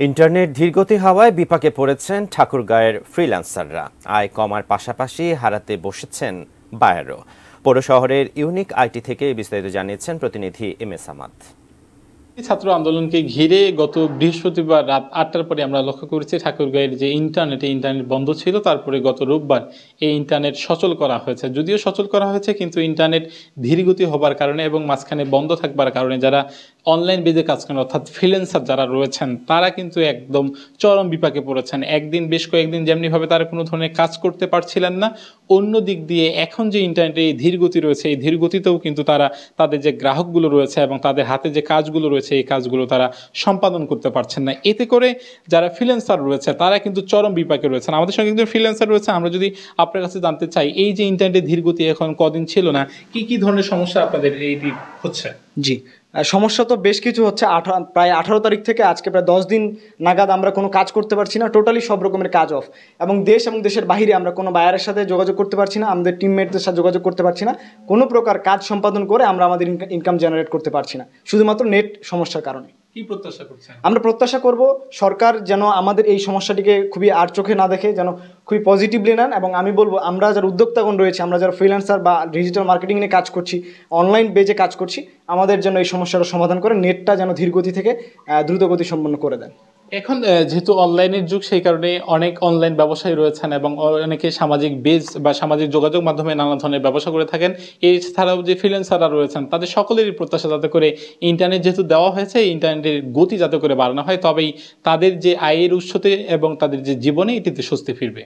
Internet ধীরগতি হওয়ায় বিপাকে পড়েছেন ঠাকুরগাঁয়ের ফ্রিল্যান্সাররা। আয় কমার পাশাপাশি হারাতে বসেছেন বায়ারও। পৌর শহরের ইউনিক আইটি থেকে বিস্তারিত জানিয়েছেন প্রতিনিধি এম এস আহমদ। ছাত্র আন্দোলনকে ঘিরে গত বৃহস্পতিবার রাত ৮টার পরে আমরা লক্ষ্য করেছি ঠাকুরগাঁয়ের যে ইন্টারনেট বন্ধ ছিল, তারপরে গত রোববার এই ইন্টারনেট সচল করা হয়েছে। যদিও সচল করা হয়েছে, কিন্তু ইন্টারনেট ধীরগতি হবার কারণে এবং মাঝখানে বন্ধ থাকবার কারণে যারা অনলাইন বেজে কাজ করেন অর্থাৎ ফ্রিল্যান্সার যারা রয়েছেন তারা কিন্তু একদম চরম বিপাকে পড়েছেন। বেশ কয়েকদিন যেমনিভাবে তারা কোনো ধরনের কাজ করতে পারছিলেন না, অন্য দিক দিয়ে এখন যে ইন্টারনেটে এই ধীরগতি রয়েছে, এই ধীরগতিতেও কিন্তু তারা তাদের যে গ্রাহকগুলো রয়েছে এবং তাদের হাতে যে কাজগুলো রয়েছে এই কাজগুলো তারা সম্পাদন করতে পারছেন না। এতে করে যারা ফ্রিল্যান্সার রয়েছে তারা কিন্তু চরম বিপাকে রয়েছেন। আমাদের সঙ্গে কিন্তু ফ্রিল্যান্সার রয়েছে, আমরা যদি আপনার কাছে জানতে চাই এই যে ইন্টারনেটের ধীরগতি এখন কদিন ছিল না, কি ধরনের সমস্যা আপনাদের এই হচ্ছে? জি, সমস্যা তো বেশ কিছু হচ্ছে। প্রায় 18 তারিখ থেকে আজকে প্রায় 10 দিন নাগাদ আমরা কোনো কাজ করতে পারছি না, টোটালি সব রকমের কাজ অফ। এবং দেশের বাইরে আমরা কোনো বায়ারের সাথে যোগাযোগ করতে পারছি না, আমাদের টিমমেটদের সাথে যোগাযোগ করতে পারছি না, কোনো প্রকার কাজ সম্পাদন করে আমরা আমাদের ইনকাম জেনারেট করতে পারছি না, শুধুমাত্র নেট সমস্যার কারণে। কি প্রত্যাশা করছেন? আমরা প্রত্যাশা করব সরকার যেন আমাদের এই সমস্যাটিকে খুবই আর চোখে না দেখে, যেন খুবই পজিটিভলি নেন। এবং আমি বলবো আমরা যারা উদ্যোক্তাগণ রয়েছে, আমরা যারা ফ্রিল্যান্সার বা ডিজিটাল মার্কেটিং নিয়ে কাজ করছি, অনলাইন বেজে কাজ করছি, আমাদের জন্য এই সমস্যাটা সমাধান করে নেটটা যেন ধীরগতি থেকে দ্রুতগতি সম্পন্ন করে দেন। এখন যেহেতু অনলাইনের যুগ, সেই কারণে অনেক অনলাইন ব্যবসায়ী রয়েছেন এবং অনেকে সামাজিক বেজ বা সামাজিক যোগাযোগ মাধ্যমে নানা ধরনের ব্যবসা করে থাকেন। এছাড়াও যে ফ্রিল্যান্সাররা রয়েছেন তাদের সকলেরই প্রত্যাশা যাতে করে ইন্টারনেট যেহেতু দেওয়া হয়েছে, ইন্টারনেটের গতি যাতে করে বাড়ানো হয়, তবেই তাদের যে আয়ের উৎসতে এবং তাদের যে জীবনে এটিতে স্বস্তি ফিরবে।